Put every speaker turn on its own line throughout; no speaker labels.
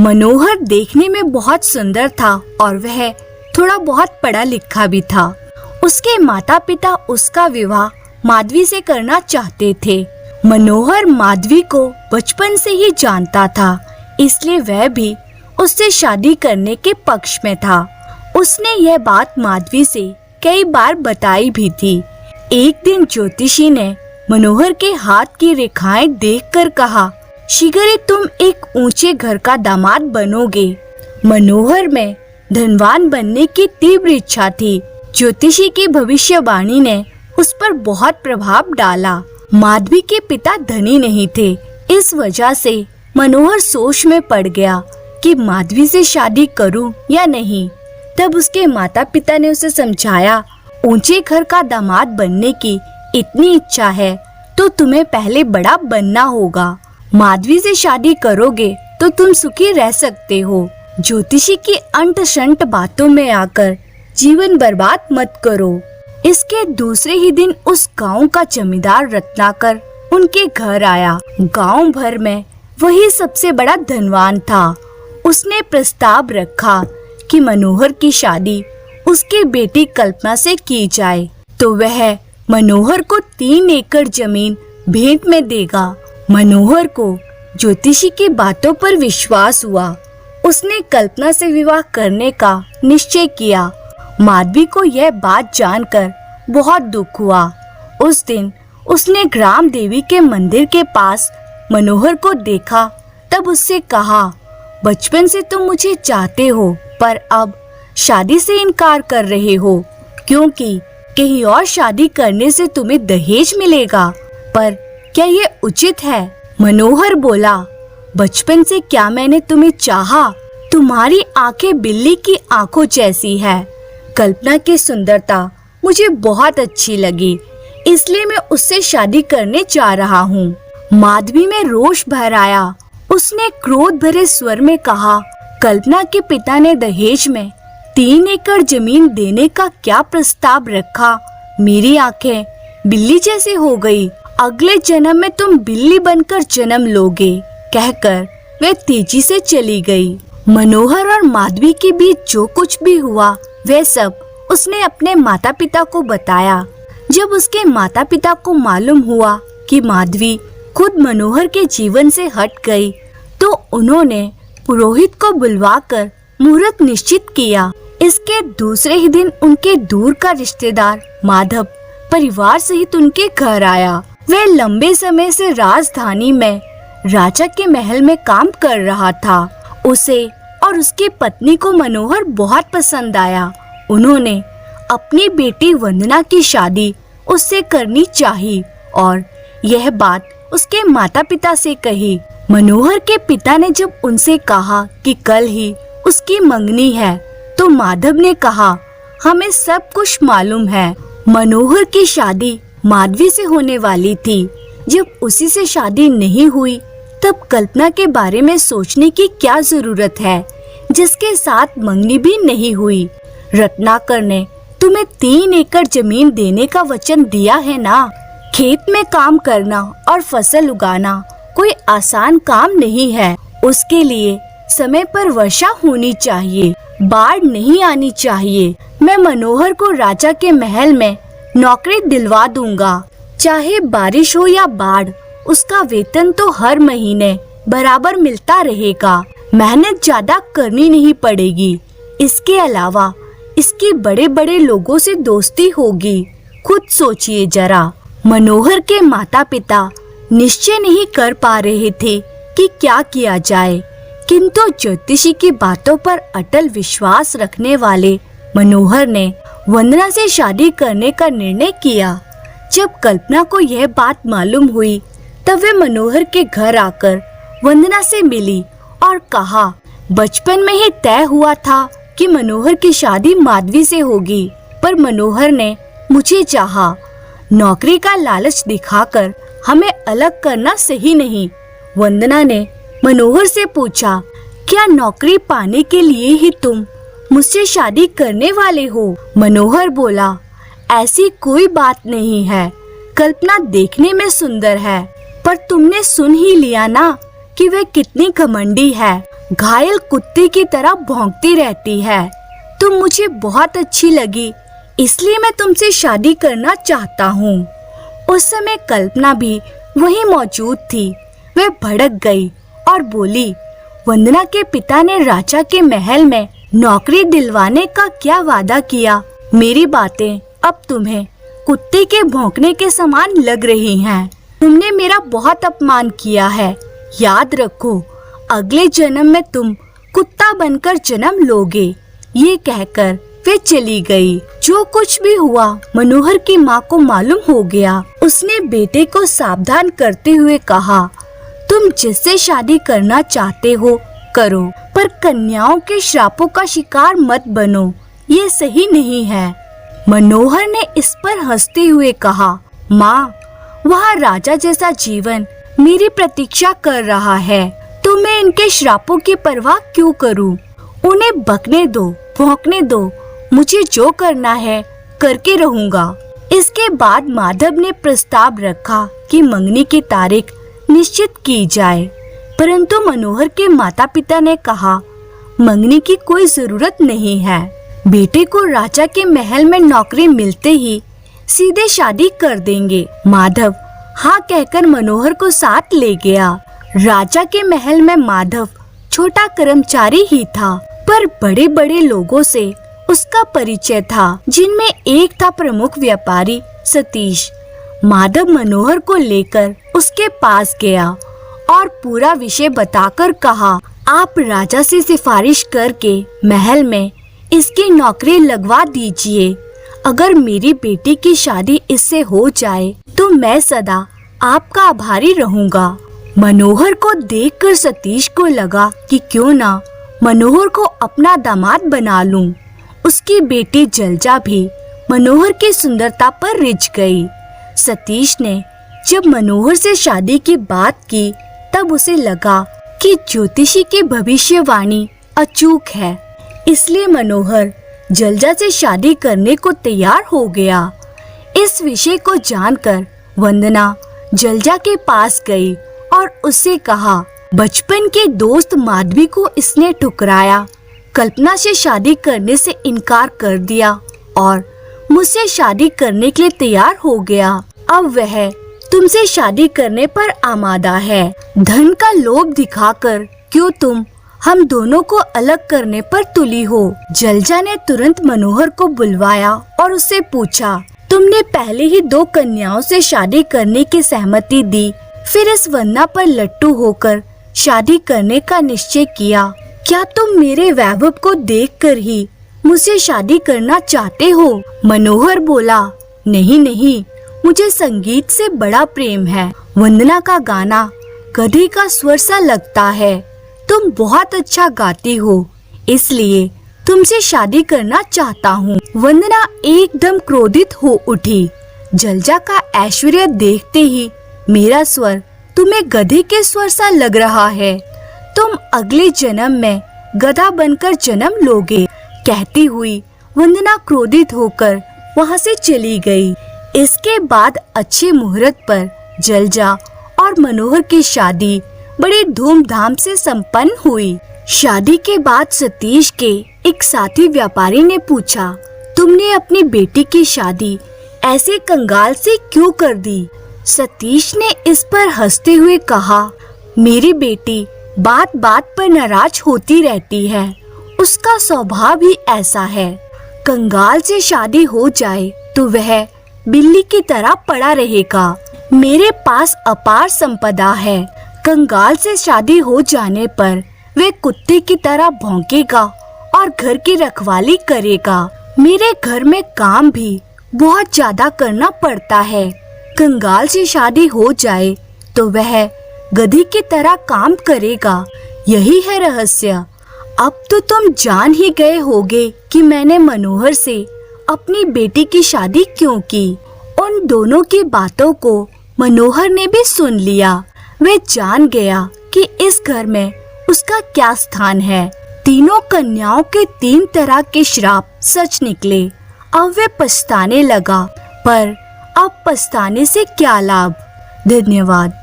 मनोहर देखने में बहुत सुंदर था और वह थोड़ा बहुत पढ़ा लिखा भी था। उसके माता पिता उसका विवाह माधवी से करना चाहते थे। मनोहर माधवी को बचपन से ही जानता था, इसलिए वह भी उससे शादी करने के पक्ष में था। उसने यह बात माधवी से कई बार बताई भी थी। एक दिन ज्योतिषी ने मनोहर के हाथ की रेखाएं देखकर कहा, शीघ्र तुम एक ऊंचे घर का दामाद बनोगे। मनोहर में धनवान बनने की तीव्र इच्छा थी। ज्योतिषी की भविष्यवाणी ने उस पर बहुत प्रभाव डाला। माधवी के पिता धनी नहीं थे, इस वजह से मनोहर सोच में पड़ गया कि माधवी से शादी करूं या नहीं। तब उसके माता पिता ने उसे समझाया, ऊंचे घर का दामाद बनने की इतनी इच्छा है तो तुम्हें पहले बड़ा बनना होगा। माधवी से शादी करोगे तो तुम सुखी रह सकते हो। ज्योतिषी की अंट शंट बातों में आकर जीवन बर्बाद मत करो। इसके दूसरे ही दिन उस गांव का जमींदार रत्नाकर उनके घर आया। गांव भर में वही सबसे बड़ा धनवान था। उसने प्रस्ताव रखा कि मनोहर की शादी उसकी बेटी कल्पना से की जाए तो वह मनोहर को 3 एकड़ जमीन भेंट में देगा। मनोहर को ज्योतिषी की बातों पर विश्वास हुआ। उसने कल्पना से विवाह करने का निश्चय किया। माधवी को यह बात जानकर बहुत दुख हुआ। उस दिन उसने ग्राम देवी के मंदिर के पास मनोहर को देखा। तब उससे कहा, बचपन से तुम मुझे चाहते हो पर अब शादी से इनकार कर रहे हो क्योंकि कहीं और शादी करने से तुम्हें दहेज मिलेगा। पर क्या ये उचित है? मनोहर बोला, बचपन से क्या मैंने तुम्हें चाहा? तुम्हारी आंखें बिल्ली की आंखों जैसी है। कल्पना की सुंदरता मुझे बहुत अच्छी लगी, इसलिए मैं उससे शादी करने जा रहा हूँ। माधवी में रोष भर आया। उसने क्रोध भरे स्वर में कहा, कल्पना के पिता ने दहेज में 3 एकड़ जमीन देने का क्या प्रस्ताव रखा? मेरी आंखें बिल्ली जैसे हो गई। अगले जन्म में तुम बिल्ली बनकर जन्म लोगे, कहकर वह तेजी से चली गई। मनोहर और माधवी के बीच जो कुछ भी हुआ वह सब उसने अपने माता पिता को बताया। जब उसके माता पिता को मालूम हुआ कि माधवी खुद मनोहर के जीवन से हट गई तो उन्होंने पुरोहित को बुलवाकर मुहूर्त निश्चित किया। इसके दूसरे ही दिन उनके दूर का रिश्तेदार माधव परिवार सहित उनके घर आया। वह लंबे समय से राजधानी में राजा के महल में काम कर रहा था। उसे और उसकी पत्नी को मनोहर बहुत पसंद आया। उन्होंने अपनी बेटी वंदना की शादी उससे करनी चाहिए और यह बात उसके माता पिता से कही। मनोहर के पिता ने जब उनसे कहा कि कल ही उसकी मंगनी है तो माधव ने कहा, हमें सब कुछ मालूम है। मनोहर की शादी माधवी से होने वाली थी। जब उसी से शादी नहीं हुई तब कल्पना के बारे में सोचने की क्या जरूरत है जिसके साथ मंगनी भी नहीं हुई। रत्नाकर ने तुम्हें 3 एकड़ जमीन देने का वचन दिया है ना। खेत में काम करना और फसल उगाना कोई आसान काम नहीं है। उसके लिए समय पर वर्षा होनी चाहिए, बाढ़ नहीं आनी चाहिए। मैं मनोहर को राजा के महल में नौकरी दिलवा दूंगा। चाहे बारिश हो या बाढ़, उसका वेतन तो हर महीने बराबर मिलता रहेगा। मेहनत ज्यादा करनी नहीं पड़ेगी। इसके अलावा इसकी बड़े बड़े लोगों से दोस्ती होगी। खुद सोचिए जरा। मनोहर के माता पिता निश्चय नहीं कर पा रहे थे कि क्या किया जाए, किंतु ज्योतिषी की बातों पर अटल विश्वास रखने वाले मनोहर ने वंदना से शादी करने का निर्णय किया। जब कल्पना को यह बात मालूम हुई तब वे मनोहर के घर आकर वंदना से मिली और कहा, बचपन में ही तय हुआ था कि मनोहर की शादी माधवी से होगी, पर मनोहर ने मुझे चाहा। नौकरी का लालच दिखाकर हमें अलग करना सही नहीं। वंदना ने मनोहर से पूछा, क्या नौकरी पाने के लिए ही तुम मुझसे शादी करने वाले हो? मनोहर बोला, ऐसी कोई बात नहीं है। कल्पना देखने में सुंदर है, पर तुमने सुन ही लिया ना कि वह कितनी घमंडी है। घायल कुत्ते की तरह भौंकती रहती है। तुम मुझे बहुत अच्छी लगी, इसलिए मैं तुमसे शादी करना चाहता हूँ। उस समय कल्पना भी वहीं मौजूद थी। वह भड़क गई और बोली, वंदना के पिता ने राजा के महल में नौकरी दिलवाने का क्या वादा किया। मेरी बातें अब तुम्हें कुत्ते के भौंकने के समान लग रही हैं। तुमने मेरा बहुत अपमान किया है। याद रखो, अगले जन्म में तुम कुत्ता बनकर जन्म लोगे। ये कहकर वे चली गई। जो कुछ भी हुआ मनोहर की माँ को मालूम हो गया। उसने बेटे को सावधान करते हुए कहा, तुम जिससे शादी करना चाहते हो करो, पर कन्याओं के श्रापों का शिकार मत बनो, ये सही नहीं है। मनोहर ने इस पर हंसते हुए कहा, माँ, वहाँ राजा जैसा जीवन मेरी प्रतीक्षा कर रहा है, तो मैं इनके श्रापों की परवाह क्यों करूं? उन्हें बकने दो, भौंकने दो, मुझे जो करना है करके रहूंगा। इसके बाद माधव ने प्रस्ताव रखा कि मंगनी की तारीख निश्चित की जाए, परंतु मनोहर के माता पिता ने कहा, मंगनी की कोई जरूरत नहीं है। बेटे को राजा के महल में नौकरी मिलते ही सीधे शादी कर देंगे। माधव हाँ कहकर मनोहर को साथ ले गया। राजा के महल में माधव छोटा कर्मचारी ही था, पर बड़े बड़े लोगों से उसका परिचय था, जिनमें एक था प्रमुख व्यापारी सतीश। माधव मनोहर को लेकर उसके पास गया और पूरा विषय बताकर कहा, आप राजा से सिफारिश करके महल में इसकी नौकरी लगवा दीजिए। अगर मेरी बेटी की शादी इससे हो जाए तो मैं सदा आपका आभारी रहूंगा। मनोहर को देखकर सतीश को लगा कि क्यों ना मनोहर को अपना दामाद बना लूं। उसकी बेटी जलजा भी मनोहर की सुंदरता पर रिझ गई। सतीश ने जब मनोहर से शादी की बात की तब उसे लगा कि ज्योतिषी की भविष्यवाणी अचूक है, इसलिए मनोहर जलजा से शादी करने को तैयार हो गया। इस विषय को जानकर वंदना जलजा के पास गई और उससे कहा, बचपन के दोस्त माधवी को इसने ठुकराया, कल्पना से शादी करने से इनकार कर दिया और मुझसे शादी करने के लिए तैयार हो गया। अब वह तुमसे शादी करने पर आमादा है। धन का लोभ दिखाकर क्यों तुम हम दोनों को अलग करने पर तुली हो। जलजा ने तुरंत मनोहर को बुलवाया और उससे पूछा, तुमने पहले ही 2 कन्याओं से शादी करने की सहमति दी, फिर इस वंदना पर लट्टू होकर शादी करने का निश्चय किया। क्या तुम मेरे वैभव को देखकर ही मुझसे शादी करना चाहते हो? मनोहर बोला, नहीं नहीं, मुझे संगीत से बड़ा प्रेम है। वंदना का गाना गधे का स्वर सा लगता है। तुम बहुत अच्छा गाती हो, इसलिए तुमसे शादी करना चाहता हूँ। वंदना एकदम क्रोधित हो उठी। जलजा का ऐश्वर्य देखते ही मेरा स्वर तुम्हें गधे के स्वर सा लग रहा है। तुम अगले जन्म में गधा बनकर जन्म लोगे। कहती हुई वंदना क्रोधित होकर वहाँ से चली गई। इसके बाद अच्छे मुहूर्त पर जलजा और मनोहर की शादी बड़े धूमधाम से संपन्न हुई। शादी के बाद सतीश के एक साथी व्यापारी ने पूछा, तुमने अपनी बेटी की शादी ऐसे कंगाल से क्यों कर दी? सतीश ने इस पर हंसते हुए कहा, मेरी बेटी बात बात पर नाराज होती रहती है, उसका स्वभाव ही ऐसा है। कंगाल से शादी हो जाए तो वह बिल्ली की तरह पड़ा रहेगा। मेरे पास अपार संपदा है। कंगाल से शादी हो जाने पर वे कुत्ते की तरह भौंकेगा और घर की रखवाली करेगा। मेरे घर में काम भी बहुत ज्यादा करना पड़ता है। कंगाल से शादी हो जाए तो वह गधी की तरह काम करेगा। यही है रहस्य। अब तो तुम जान ही गए होगे कि मैंने मनोहर से अपनी बेटी की शादी क्यों की। उन दोनों की बातों को मनोहर ने भी सुन लिया। वह जान गया कि इस घर में उसका क्या स्थान है। तीनों कन्याओं के 3 तरह के श्राप सच निकले। अब वह पछताने लगा, पर अब पछताने से क्या लाभ। धन्यवाद।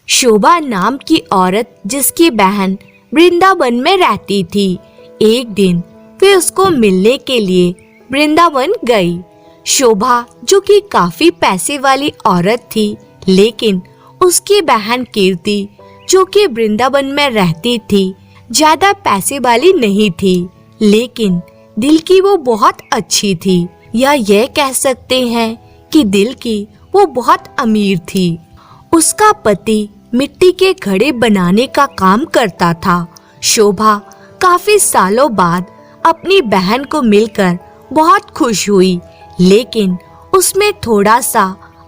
शोभा नाम की औरत जिसकी बहन वृंदावन में रहती थी, एक दिन वे उसको मिलने के लिए वृंदावन गई। शोभा जो कि काफी पैसे वाली औरत थी, लेकिन उसकी बहन कीर्ति जो कि वृंदावन में रहती थी, ज्यादा पैसे वाली नहीं थी, लेकिन दिल की वो बहुत अच्छी थी, या यह कह सकते हैं कि दिल की वो बहुत अमीर थी। उसका पति मिट्टी के घड़े बनाने का काम करता था। शोभा काफी सालों बाद अपनी बहन को मिलकर बहुत खुश हुई, लेकिन उसमें थोड़ा सा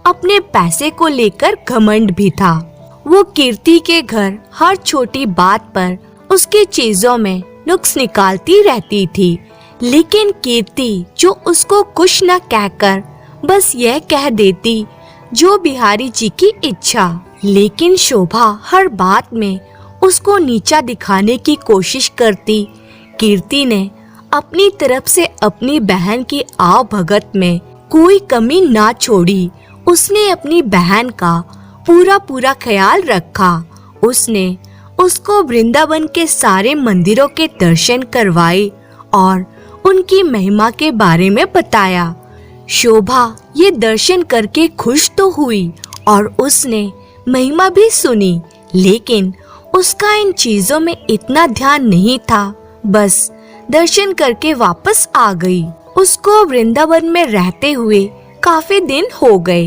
अपने पैसे को लेकर घमंड भी था। वो कीर्ति के घर हर छोटी बात पर उसकी चीजों में नुक्स निकालती रहती थी, लेकिन कीर्ति जो उसको कुछ न कहकर बस यह कह देती, जो बिहारी जी की इच्छा। लेकिन शोभा हर बात में उसको नीचा दिखाने की कोशिश करती। कीर्ति ने अपनी तरफ से अपनी बहन की आवभगत में कोई कमी ना छोड़ी। उसने अपनी बहन का पूरा ख्याल रखा। उसने उसको वृंदावन के सारे मंदिरों के दर्शन करवाए और उनकी महिमा के बारे में बताया। शोभा ये दर्शन करके खुश तो हुई और उसने महिमा भी सुनी, लेकिन उसका इन चीजों में इतना ध्यान नहीं था। बस दर्शन करके वापस आ गई। उसको वृंदावन में रहते हुए काफी दिन हो गए।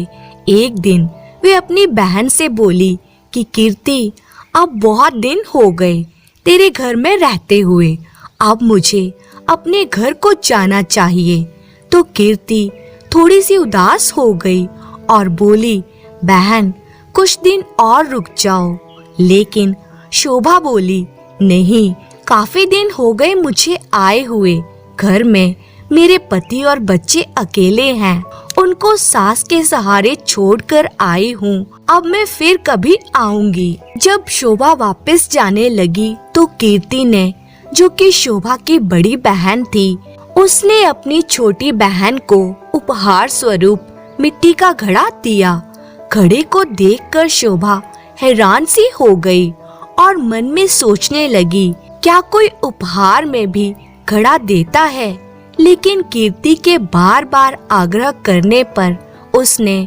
एक दिन वे अपनी बहन से बोली कि कीर्ति, अब बहुत दिन हो गए तेरे घर में रहते हुए, अब मुझे अपने घर को जाना चाहिए। तो कीर्ति थोड़ी सी उदास हो गई और बोली, बहन कुछ दिन और रुक जाओ। लेकिन शोभा बोली, नहीं, काफी दिन हो गए मुझे आए हुए। घर में मेरे पति और बच्चे अकेले हैं, उनको सास के सहारे छोड़कर आई हूँ। अब मैं फिर कभी आऊंगी। जब शोभा वापस जाने लगी तो कीर्ति ने, जो कि शोभा की बड़ी बहन थी, उसने अपनी छोटी बहन को उपहार स्वरूप मिट्टी का घड़ा दिया। घड़े को देखकर शोभा हैरान सी हो गई और मन में सोचने लगी, क्या कोई उपहार में भी घड़ा देता है? लेकिन कीर्ति के बार बार आग्रह करने पर उसने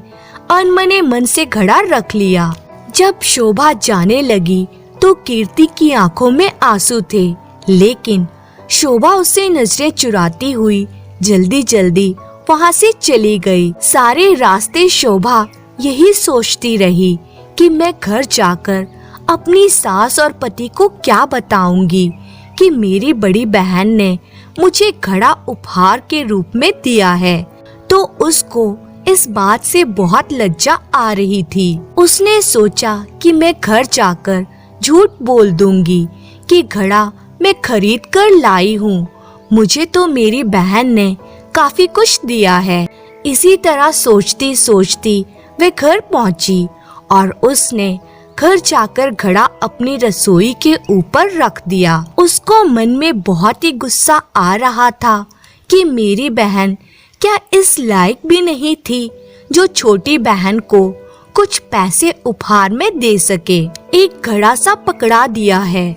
अनमने मन से घड़ा रख लिया। जब शोभा जाने लगी तो कीर्ति की आंखों में आंसू थे, लेकिन शोभा उससे नजरें चुराती हुई जल्दी जल्दी वहां से चली गई। सारे रास्ते शोभा यही सोचती रही कि मैं घर जाकर अपनी सास और पति को क्या बताऊंगी कि मेरी बड़ी बहन ने मुझे घड़ा उपहार के रूप में दिया है। तो उसको इस बात से बहुत लज्जा आ रही थी। उसने सोचा कि मैं घर जाकर झूठ बोल दूंगी कि घड़ा मैं खरीद कर लाई हूँ, मुझे तो मेरी बहन ने काफी कुछ दिया है। इसी तरह सोचती सोचती वे घर पहुंची और उसने घर जाकर घड़ा अपनी रसोई के ऊपर रख दिया। उसको मन में बहुत ही गुस्सा आ रहा था कि मेरी बहन क्या इस लायक भी नहीं थी जो छोटी बहन को कुछ पैसे उपहार में दे सके। एक घड़ा सा पकड़ा दिया है।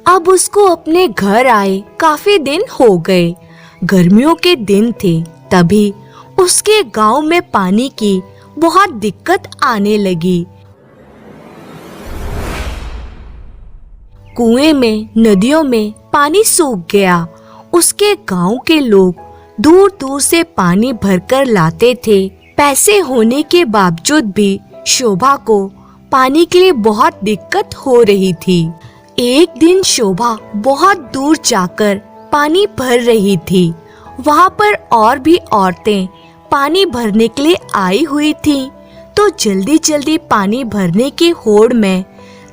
अब उसको अपने घर आए काफी दिन हो गए। गर्मियों के दिन थे, तभी उसके गांव में पानी की बहुत दिक्कत आने लगी। कुएं में, नदियों में पानी सूख गया। उसके गांव के लोग दूर दूर से पानी भरकर लाते थे। पैसे होने के बावजूद भी शोभा को पानी के लिए बहुत दिक्कत हो रही थी। एक दिन शोभा बहुत दूर जाकर पानी भर रही थी। वहाँ पर और भी औरतें पानी भरने के लिए आई हुई थीं। तो जल्दी जल्दी पानी भरने की होड़ में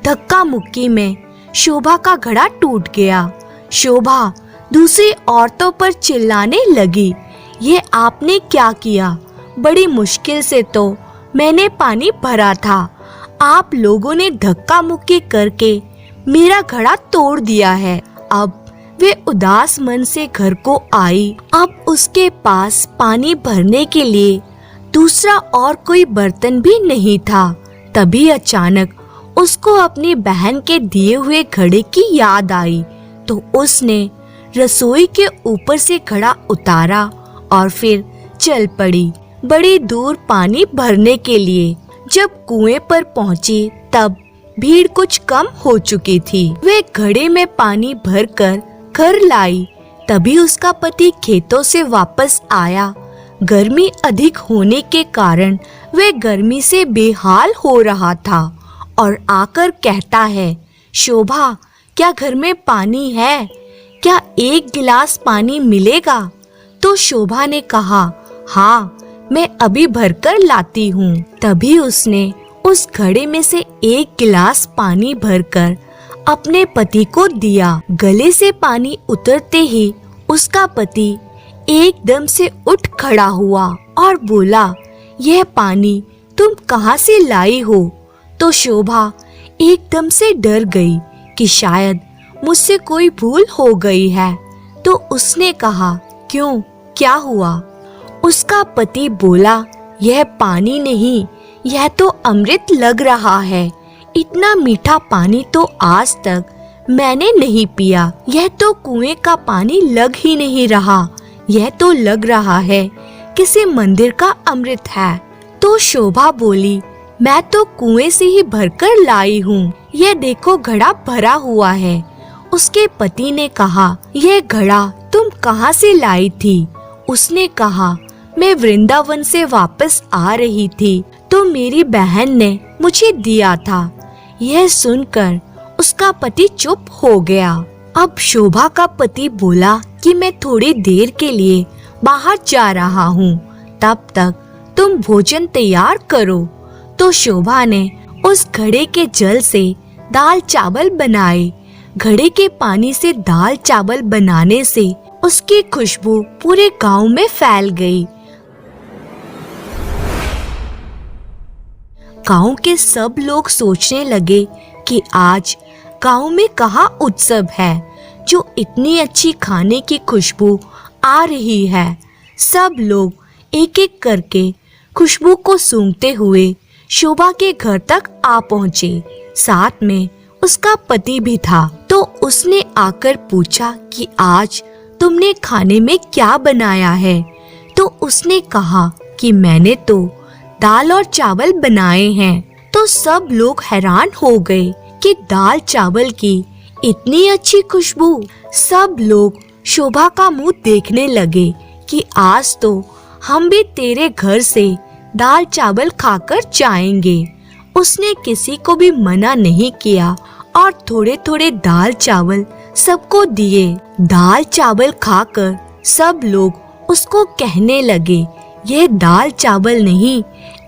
धक्का मुक्की में शोभा का घड़ा टूट गया। शोभा दूसरी औरतों पर चिल्लाने लगी, ये आपने क्या किया? बड़ी मुश्किल से तो मैंने पानी भरा था, आप लोगों ने धक्का मुक्की करके मेरा घड़ा तोड़ दिया है। अब वे उदास मन से घर को आई। अब उसके पास पानी भरने के लिए दूसरा और कोई बर्तन भी नहीं था। तभी अचानक उसको अपनी बहन के दिए हुए घड़े की याद आई तो उसने रसोई के ऊपर से घड़ा उतारा और फिर चल पड़ी बड़ी दूर पानी भरने के लिए। जब कुएं पर पहुंची तब भीड़ कुछ कम हो चुकी थी। वे घड़े में पानी भरकर घर लाई। तभी उसका पति खेतों से वापस आया। गर्मी अधिक होने के कारण वे गर्मी से बेहाल हो रहा था और आकर कहता है, शोभा, क्या घर में पानी है? क्या एक गिलास पानी मिलेगा? तो शोभा ने कहा, हाँ, मैं अभी भरकर लाती हूँ। तभी उसने उस घड़े में से एक गिलास पानी भरकर अपने पति को दिया। गले से पानी उतरते ही उसका पति एकदम से उठ खड़ा हुआ और बोला, यह पानी तुम कहाँ से लाई हो? तो शोभा एकदम से डर गई कि शायद मुझसे कोई भूल हो गई है। तो उसने कहा, क्यों, क्या हुआ? उसका पति बोला, यह पानी नहीं, यह तो अमृत लग रहा है। इतना मीठा पानी तो आज तक मैंने नहीं पिया। यह तो कुएं का पानी लग ही नहीं रहा, यह तो लग रहा है किसी मंदिर का अमृत है। तो शोभा बोली, मैं तो कुएं से ही भरकर लाई हूँ, यह देखो घड़ा भरा हुआ है। उसके पति ने कहा, यह घड़ा तुम कहाँ से लाई थी? उसने कहा, मैं वृंदावन से वापस आ रही थी तो मेरी बहन ने मुझे दिया था। यह सुनकर उसका पति चुप हो गया। अब शोभा का पति बोला कि मैं थोड़ी देर के लिए बाहर जा रहा हूँ, तब तक तुम भोजन तैयार करो। तो शोभा ने उस घड़े के जल से दाल चावल बनाए। घड़े के पानी से दाल चावल बनाने से उसकी खुशबू पूरे गांव में फैल गई। गांव के सब लोग सोचने लगे कि आज गांव में कहाँ उत्सव है जो इतनी अच्छी खाने की खुशबू आ रही है। सब लोग एक एक करके खुशबू को सूंघते हुए शोभा के घर तक आ पहुँचे। साथ में उसका पति भी था। तो उसने आकर पूछा कि आज तुमने खाने में क्या बनाया है? तो उसने कहा कि मैंने तो दाल और चावल बनाए हैं। तो सब लोग हैरान हो गए कि दाल चावल की इतनी अच्छी खुशबू। सब लोग शोभा का मुंह देखने लगे कि आज तो हम भी तेरे घर से दाल चावल खाकर जाएंगे। उसने किसी को भी मना नहीं किया और थोड़े थोड़े दाल चावल सबको दिए। दाल चावल खाकर सब लोग उसको कहने लगे, यह दाल चावल नहीं,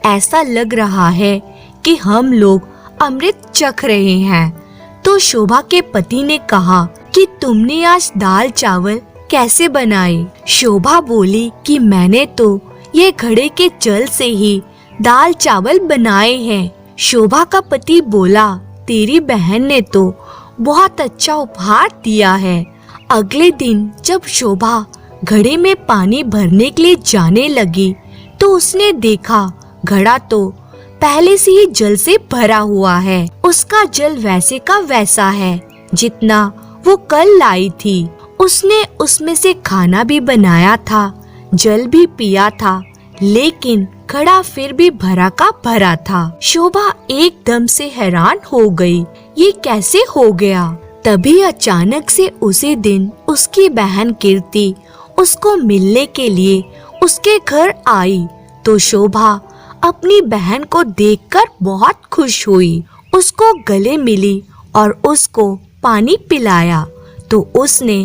ऐसा लग रहा है कि हम लोग अमृत चख रहे हैं। तो शोभा के पति ने कहा कि तुमने आज दाल चावल कैसे बनाए? शोभा बोली कि मैंने तो ये घड़े के जल से ही दाल चावल बनाए हैं। शोभा का पति बोला, तेरी बहन ने तो बहुत अच्छा उपहार दिया है। अगले दिन जब शोभा घड़े में पानी भरने के लिए जाने लगी तो उसने देखा घड़ा तो पहले से ही जल से भरा हुआ है। उसका जल वैसे का वैसा है जितना वो कल लाई थी। उसने उसमें से खाना भी बनाया था, जल भी पिया था, लेकिन घड़ा फिर भी भरा का भरा था। शोभा एकदम से हैरान हो गई, ये कैसे हो गया? तभी अचानक से उसी दिन उसकी बहन कीर्ति उसको मिलने के लिए उसके घर आई। तो शोभा अपनी बहन को देखकर बहुत खुश हुई, उसको गले मिली और उसको पानी पिलाया। तो उसने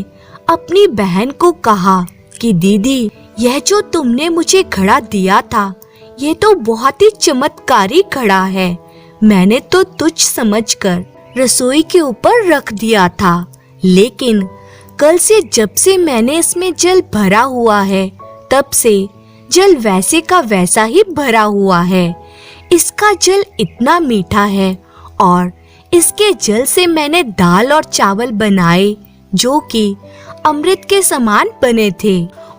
अपनी बहन को कहा कि दीदी, यह जो तुमने मुझे घड़ा दिया था ये तो बहुत ही चमत्कारी घड़ा है। मैंने तो तुच्छ समझकर रसोई के ऊपर रख दिया था, लेकिन कल से जब से मैंने इसमें जल भरा हुआ है तब से जल वैसे का वैसा ही भरा हुआ है। इसका जल इतना मीठा है और इसके जल से मैंने दाल और चावल बनाए जो कि अमृत के समान बने थे।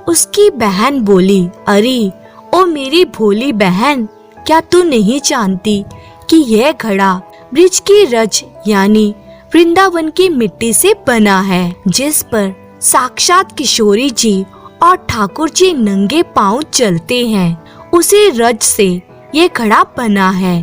उसकी बहन बोली, अरे ओ मेरी भोली बहन, क्या तू नहीं जानती कि यह घड़ा ब्रिज की रज यानी वृंदावन की मिट्टी से बना है, जिस पर साक्षात किशोरी जी और ठाकुर जी नंगे पांव चलते हैं। उसी रज से ये घड़ा बना है।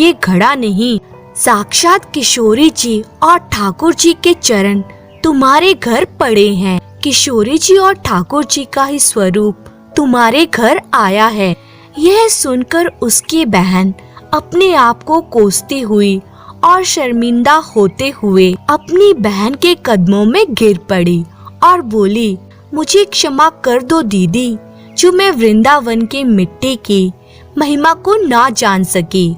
ये घड़ा नहीं, साक्षात किशोरी जी और ठाकुर जी के चरण तुम्हारे घर पड़े हैं। किशोरी जी और ठाकुर जी का ही स्वरूप तुम्हारे घर आया है। यह सुनकर उसकी बहन अपने आप को कोसती हुई और शर्मिंदा होते हुए अपनी बहन के कदमों में गिर पड़ी और बोली, मुझे क्षमा कर दो दीदी, जो मैं वृंदावन की मिट्टी की महिमा को ना जान सकी।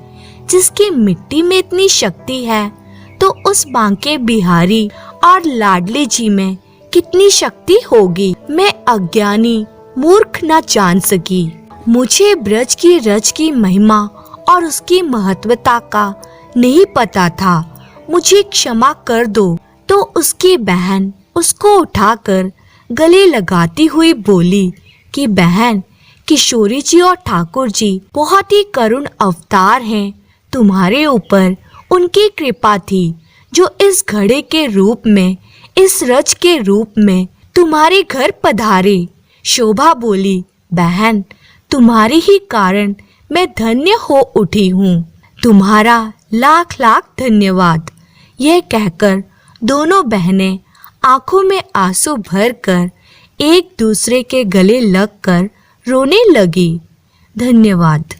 जिसकी मिट्टी में इतनी शक्ति है तो उस बांके बिहारी और लाडली जी में कितनी शक्ति होगी। मैं अज्ञानी मूर्ख न जान सकी। मुझे ब्रज की रज की महिमा और उसकी महत्वता का नहीं पता था। मुझे क्षमा कर दो। तो उसकी बहन उसको उठाकर गले लगाती हुई बोली कि बहन, किशोरी जी और ठाकुर जी बहुत ही करुण अवतार हैं। तुम्हारे ऊपर उनकी कृपा थी जो इस घड़े के रूप में, इस रज के रूप में तुम्हारे घर पधारे। शोभा बोली, बहन, तुम्हारे ही कारण मैं धन्य हो उठी हूँ। तुम्हारा लाख लाख धन्यवाद। यह कहकर दोनों बहनें आंखों में आंसू भरकर एक दूसरे के गले लगकर रोने लगी। धन्यवाद।